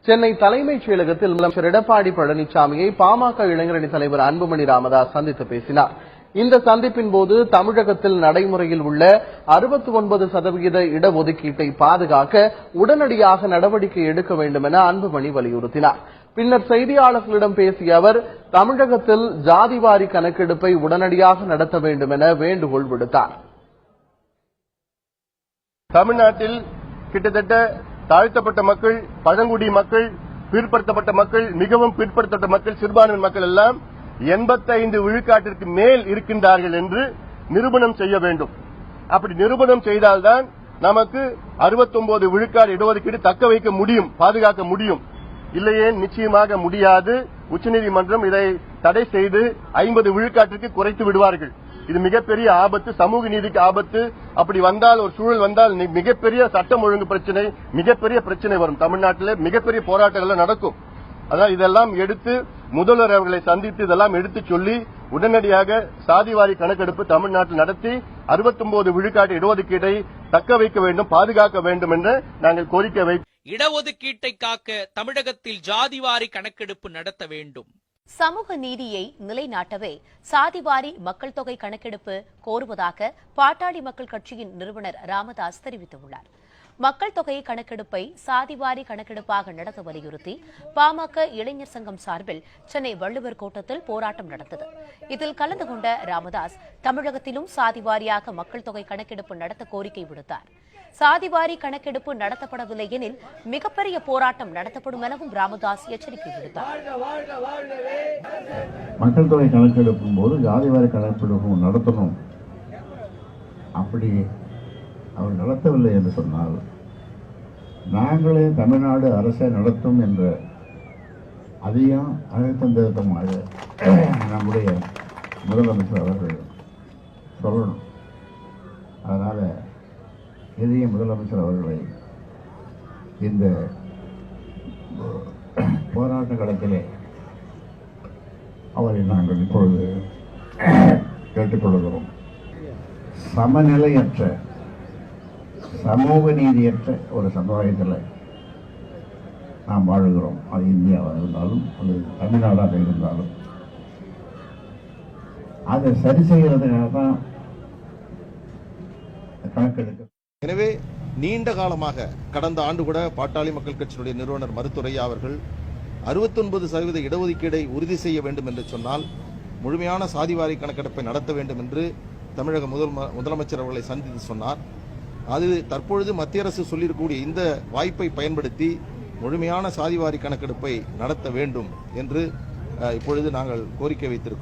சென்னை தலைமைச் செயலகத்தில் முதலமைச்சர் எடப்பாடி பழனிசாமியை பாமக இளைஞரணி தலைவர் அன்புமணி ராமதாஸ் சந்தித்து பேசினார். இந்த சந்திப்பின் போது தமிழகத்தில் நடைமுறையில் உள்ள 69% இடஒதுக்கீட்டை பாதுகாக்க உடனடியாக நடவடிக்கை எடுக்க வேண்டும் என அன்புமணி வலியுறுத்தினார். பின்னர் செய்தியாளர்களிடம் பேசிய அவர் தமிழகத்தில் ஜாதிவாரி கணக்கெடுப்பை உடனடியாக நடத்த வேண்டும் என வேண்டுகோள் விடுத்தார். தமிழ்நாட்டில் கிட்டத்தட்ட தாழ்த்தப்பட்ட மக்கள், பழங்குடி மக்கள், பிற்படுத்தப்பட்ட மக்கள், மிகவும் பிற்படுத்தப்பட்ட மக்கள், சிறுபான்மை மக்கள் எல்லாம் 85 விழுக்காட்டிற்கு மேல் இருக்கின்றார்கள் என்று நிரூபணம் செய்ய வேண்டும். அப்படி நிரூபணம் செய்தால்தான் நமக்கு 69 விழுக்காடு இடஒதுக்கீடு தக்க வைக்க முடியும், பாதுகாக்க முடியும். இல்லையே நிச்சயமாக முடியாது. உச்சநீதிமன்றம் இதை தடை செய்து 50 விழுக்காட்டிற்கு குறைத்து விடுவார்கள். இது மிகப்பெரிய ஆபத்து, சமூக நீதிக்கு ஆபத்து. அப்படி வந்தால், ஒரு சூழல் வந்தால் மிகப்பெரிய சட்டம் ஒழுங்கு பிரச்சனை, மிகப்பெரிய பிரச்சனை வரும். தமிழ்நாட்டில் மிகப்பெரிய போராட்டங்கள் நடக்கும். அதான் இதெல்லாம் எடுத்து முதல்வர் அவர்களை சந்தித்து இதெல்லாம் எடுத்து சொல்லி உடனடியாக சாதிவாரி கணக்கெடுப்பு தமிழ்நாட்டில் நடத்தி 69 விழுக்காட்டு இடஒதுக்கீட்டை தக்க வைக்க வேண்டும், பாதுகாக்க வேண்டும் என்று நாங்கள் கோரிக்கை வைத்தோம். இடஒதுக்கீட்டை காக்க தமிழகத்தில் ஜாதிவாரி கணக்கெடுப்பு நடத்த வேண்டும். சமூக நீதியை நிலைநாட்டவே சாதிவாரி மக்கள் தொகை கணக்கெடுப்பு கோருவதாக பாட்டாளி மக்கள் கட்சியின் நிறுவனர் ராமதாஸ் தெரிவித்துள்ளார். மக்கள் தொகை கணக்கெடுப்பை சாதிவாரி கணக்கெடுப்பாக நடத்த வலியுறுத்தி பாமக இளைஞர் சங்கம் சார்பில் சென்னை வள்ளுவர் கோட்டத்தில் போராட்டம் நடந்தது. இதில் கலந்து கொண்ட ராமதாஸ் தமிழகத்திலும் சாதிவாரியாக மக்கள் தொகை கணக்கெடுப்பு நடத்த கோரிக்கை விடுத்தார். சாதிவாரி கணக்கெடுப்பு நடத்தப்படவில்லை எனில் மிகப்பெரிய போராட்டம் நடத்தப்படும் எனவும் ராமதாஸ் எச்சரிக்கை விடுத்தார். மக்கள் தொகை கணக்கெடுக்கும் போது ஜாதிவாரி கணக்கெடுப்பு நடத்தணும், அப்படி அவர் நடத்தவில்லை என்று சொன்னால் நாங்களே தமிழ்நாடு அரசை நடத்தும் என்ற அதிகம் அழுத்தம் திருத்தமாக நம்முடைய முதலமைச்சர் அவர்கள் சொல்லணும். அதனால் இதைய முதலமைச்சர் அவர்களை இந்த போராட்ட களத்திலே அவரை நாங்கள் இப்பொழுது கேட்டுக்கொள்கிறோம். சமநிலையற்ற, சமூக நீதியற்ற ஒரு சமுதாயத்தில் நாம் வாழுகிறோம். அது இந்தியாவாக இருந்தாலும் அல்லது தமிழ்நாடாக இருந்தாலும் அதை சரி செய்கிறதுக்காக தான் கணக்கெடுக்க. எனவே நீண்ட காலமாக கடந்த ஆண்டு கூட பாட்டாளி மக்கள் கட்சியினுடைய நிறுவனர் மருத்துவரையா அவர்கள் 69% இடஒதுக்கீடை உறுதி செய்ய வேண்டும் என்று சொன்னால் முழுமையான சாதிவாரி கணக்கெடுப்பை நடத்த வேண்டும் என்று தமிழக முதலமைச்சர் அவர்களை சந்தித்து சொன்னார். அது தற்பொழுது மத்திய அரசு சொல்லியிருக்கக்கூடிய இந்த வாய்ப்பை பயன்படுத்தி முழுமையான சாதிவாரி கணக்கெடுப்பை நடத்த வேண்டும் என்று இப்பொழுது நாங்கள் கோரிக்கை வைத்திருக்கிறோம்.